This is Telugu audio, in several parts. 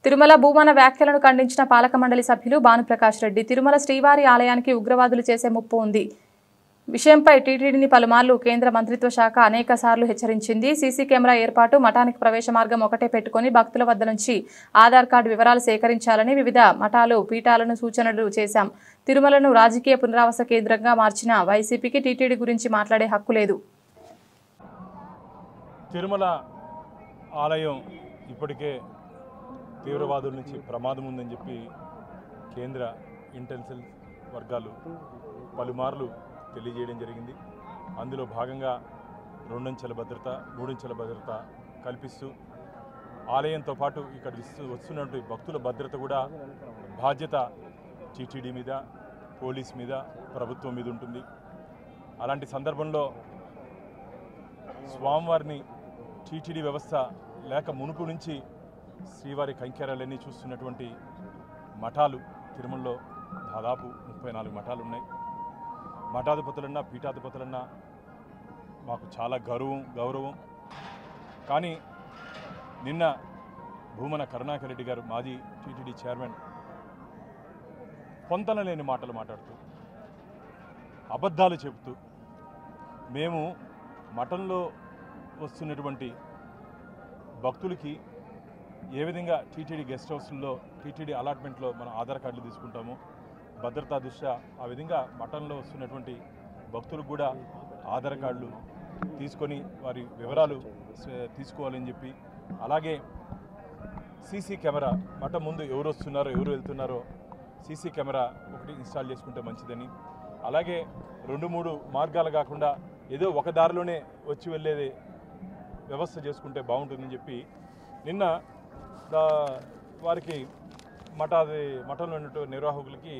తిరుమల భూమన వ్యాఖ్యలను ఖండించిన పాలక మండలి సభ్యులు భానుప్రకాష్ రెడ్డి తిరుమల శ్రీవారి ఆలయానికి ఉగ్రవాదులు చేసే ముప్పు ఉంది. విషయంపై టీటీడీని పలుమార్లు కేంద్ర మంత్రిత్వ శాఖ అనేక సార్లు హెచ్చరించింది. సీసీ కెమెరా ఏర్పాటు, మఠానికి ప్రవేశ మార్గం ఒకటే పెట్టుకుని భక్తుల వద్ద నుంచి ఆధార్ కార్డు వివరాలు సేకరించాలని వివిధ మఠాలు పీఠాలను సూచనలు చేశాం. తిరుమలను రాజకీయ పునరావాస కేంద్రంగా మార్చిన వైసీపీకి టీటీడీ గురించి మాట్లాడే హక్కు లేదు. తిరుమల ఆలయం ఇప్పటికే తీవ్రవాదుల నుంచి ప్రమాదం ఉందని చెప్పి కేంద్ర ఇంటెలిజెన్స్ వర్గాలు పలుమార్లు తెలియజేయడం జరిగింది. అందులో భాగంగా 2 అంచెల భద్రత, 3 అంచెల భద్రత కల్పిస్తూ ఆలయంతో పాటు ఇక్కడ వస్తున్నటువంటి భక్తుల భద్రత కూడా బాధ్యత టీటీడీ మీద, పోలీస్ మీద, ప్రభుత్వం మీద ఉంటుంది. అలాంటి సందర్భంలో స్వామివారిని టీటీడీ వ్యవస్థ లేక మునుపు నుంచి శ్రీవారి కైంకర్యాలన్నీ చూస్తున్నటువంటి మఠాలు తిరుమలలో దాదాపు 34 మఠాలు ఉన్నాయి. మఠాధిపతులన్నా పీఠాధిపతులన్నా మాకు చాలా గౌరవం. కానీ నిన్న భూమన కరుణాకర్ రెడ్డి గారు, మాజీ టీటీడీ చైర్మన్, పొంతన లేని మాటలు మాట్లాడుతూ, అబద్ధాలు చెబుతూ, మేము మఠంలో వస్తున్నటువంటి భక్తులకి ఏ విధంగా టీటీడీ గెస్ట్ హౌస్లో, టీటీడీ అలాట్మెంట్లో మనం ఆధార్ కార్డులు తీసుకుంటాము, భద్రతా దృష్ట్యా ఆ విధంగా మఠంలో వస్తున్నటువంటి భక్తులకు కూడా ఆధార్ కార్డులు తీసుకొని వారి వివరాలు తీసుకోవాలని చెప్పి, అలాగే సీసీ కెమెరా మఠం ముందు ఎవరు వస్తున్నారో ఎవరు వెళ్తున్నారో సీసీ కెమెరా ఒకటి ఇన్స్టాల్ చేసుకుంటే మంచిదని, అలాగే 2-3 మార్గాలు కాకుండా ఏదో ఒక దారిలోనే వచ్చి వెళ్ళేది వ్యవస్థ చేసుకుంటే బాగుంటుందని చెప్పి నిన్న వారికి మఠంలో ఉన్నటువంటి నిర్వాహకులకి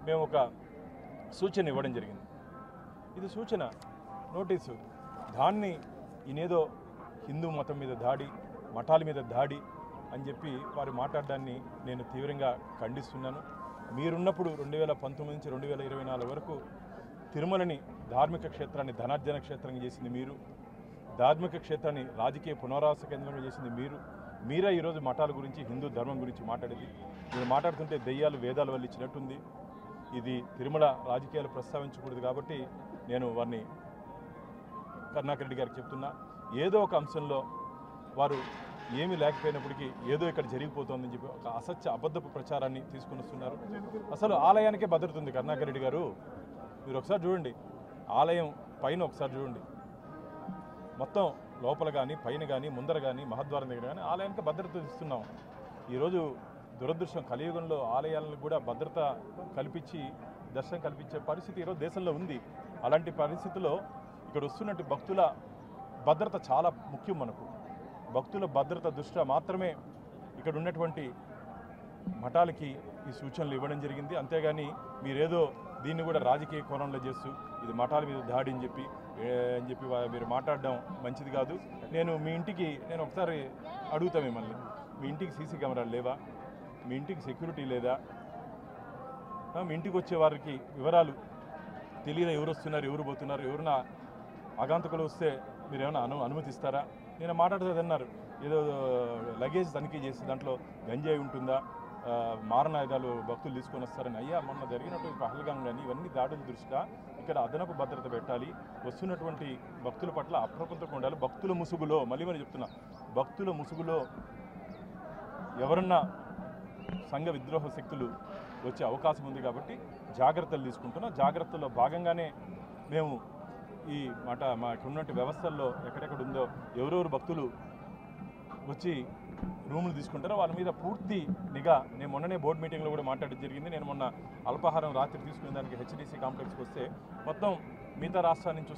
మేము ఒక సూచన ఇవ్వడం జరిగింది. ఇది సూచన, నోటీసు. దాన్ని ఈయనేదో హిందూ మతం మీద దాడి, మఠాల మీద దాడి అని చెప్పి వారు మాట్లాడడాన్ని నేను తీవ్రంగా ఖండిస్తున్నాను. మీరున్నప్పుడు 2019 నుంచి 2024 వరకు తిరుమలని ధార్మిక క్షేత్రాన్ని ధనార్జన క్షేత్రంగా చేసింది మీరు, ధార్మిక క్షేత్రాన్ని రాజకీయ పునరావాస కేంద్రంగా చేసింది మీరే ఈరోజు మఠాల గురించి, హిందూ ధర్మం గురించి మాట్లాడేది. మీరు మాట్లాడుతుంటే దెయ్యాలు వేదాల వల్ల ఇచ్చినట్టుంది. ఇది తిరుమల రాజకీయాలు ప్రస్తావించకూడదు కాబట్టి నేను వారిని కరుణాకర్ రెడ్డి గారికి చెప్తున్నా, ఏదో ఒక అంశంలో వారు ఏమీ లేకపోయినప్పటికీ ఏదో ఇక్కడ జరిగిపోతుందని చెప్పి ఒక అబద్ధపు ప్రచారాన్ని తీసుకుని వస్తున్నారు. అసలు ఆలయానికే భద్రత ఉంది కరుణాకర్ రెడ్డి గారు. మీరు ఒకసారి చూడండి, ఆలయం పైన ఒకసారి చూడండి, మొత్తం లోపల కానీ పైన కానీ ముందర కానీ మహద్వారం దగ్గర కానీ ఆలయానికి భద్రత ఇస్తున్నాం. ఈరోజు దురదృష్టం, కలియుగంలో ఆలయాలను కూడా భద్రత కల్పించి దర్శనం కల్పించే పరిస్థితి ఈరోజు దేశంలో ఉంది. అలాంటి పరిస్థితుల్లో ఇక్కడ వస్తున్నట్టు భక్తుల భద్రత చాలా ముఖ్యం. మనకు భక్తుల భద్రత దృష్ట్యా మాత్రమే ఇక్కడ ఉన్నటువంటి మఠాలకి ఈ సూచనలు ఇవ్వడం జరిగింది. అంతేగాని మీరేదో దీన్ని కూడా రాజకీయ కోణంలో చేస్తూ ఇది మఠాల మీద దాడి అని చెప్పి మీరు మాట్లాడడం మంచిది కాదు. మీ ఇంటికి నేను ఒకసారి అడుగుతా మిమ్మల్ని, మీ ఇంటికి సీసీ కెమెరాలు లేవా? మీ ఇంటికి సెక్యూరిటీ లేదా? మీ ఇంటికి వచ్చే వారికి వివరాలు తెలియదా? ఎవరు వస్తున్నారు, ఎవరు పోతున్నారు? ఎవరైనా ఆగంతకులు వస్తే మీరు ఏమైనా అనుమతిస్తారా? నేను మాట్లాడుతుందన్నారు, ఏదో లగేజ్ తనిఖీ చేసి దాంట్లో గంజాయి ఉంటుందా, మారణాయుధాలు భక్తులు తీసుకొని వస్తారని. అయ్యా, మొన్న జరిగినటువంటి పహల్గాం కానీ ఇవన్నీ దాడుల దృష్ట్యా ఇక్కడ అదనపు భద్రత పెట్టాలి. వస్తున్నటువంటి భక్తుల పట్ల అప్రమత్తంగా ఉండాలి. భక్తుల ముసుగులో, మళ్ళీ చెప్తున్నా, భక్తుల ముసుగులో ఎవరన్నా సంఘ విద్రోహ శక్తులు వచ్చే అవకాశం ఉంది కాబట్టి జాగ్రత్తలు తీసుకుంటున్నాం. జాగ్రత్తల్లో భాగంగానే మేము ఈ మాకు ఉన్నటువంటి వ్యవస్థల్లో ఎక్కడెక్కడ ఉందో ఎవరెవరు భక్తులు వచ్చి రూములు తీసుకుంటారో వాళ్ళ మీద పూర్తి నిఘా. నేను మొన్ననే బోర్డు మీటింగ్లో కూడా మాట్లాడడం జరిగింది. నేను మొన్న అల్పాహారం రాత్రి తీసుకునే దానికి హెచ్డిసి కాంప్లెక్స్కి వస్తే మొత్తం మిగతా రాష్ట్రాల నుంచి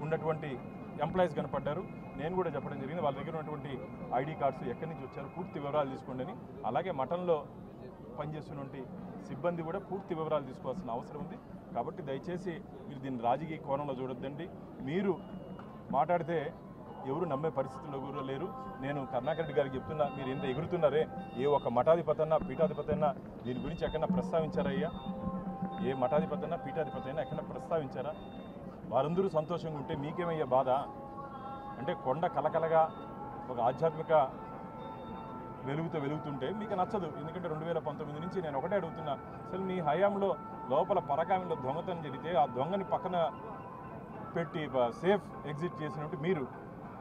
ఉన్నటువంటి ఎంప్లాయీస్ కనపడ్డారు. నేను కూడా చెప్పడం జరిగింది, వాళ్ళ దగ్గర ఉన్నటువంటి ఐడి కార్డ్స్ ఎక్కడి నుంచి వచ్చారు పూర్తి వివరాలు తీసుకోండి అని. అలాగే మఠంలో పనిచేస్తున్నటువంటి సిబ్బంది కూడా పూర్తి వివరాలు తీసుకోవాల్సిన అవసరం ఉంది. కాబట్టి దయచేసి మీరు దీన్ని రాజకీయ కోణంలో చూడొద్దండి. మీరు మాట్లాడితే ఎవరు నమ్మే పరిస్థితుల్లో కూడా లేరు. నేను కరుణాకర్ రెడ్డి గారికి చెప్తున్నా, మీరు ఎంత ఎగురుతున్నారే, ఏ ఒక్క మఠాధిపతన్నా పీఠాధిపతన్నా దీని గురించి ఎక్కడన్నా ప్రస్తావించారయ్యా? ఏ మఠాధిపతన్నా పీఠాధిపతైనా ఎక్కడన్నా ప్రస్తావించారా? వారందరూ సంతోషంగా ఉంటే మీకేమయ్యే బాధ? అంటే కొండ కలకలగా ఒక ఆధ్యాత్మిక వెలుగుతుంటే మీకు నచ్చదు. ఎందుకంటే 2019 నుంచి నేను ఒకటే అడుగుతున్నా, అసలు మీ హయాంలో లోపల పరకాయంలో దొంగతనం జరిగితే ఆ దొంగని పక్కన పెట్టి సేఫ్ ఎగ్జిట్ చేసినట్టు మీరు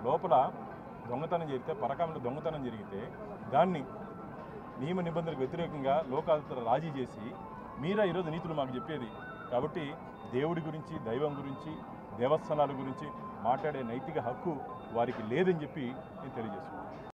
లోపల దొంగతనం జరిగితే, పరకాయంలో దొంగతనం జరిగితే దాన్ని నియమ నిబంధనలకు వ్యతిరేకంగా లోకాలతో రాజీ చేసి మీరా ఈరోజు నీతులు మాకు చెప్పేది. కాబట్టి దేవుడి గురించి, దైవం గురించి, దేవస్థానాల గురించి మాట్లాడే నైతిక హక్కు వారికి లేదని చెప్పి నేను తెలియజేస్తున్నాను.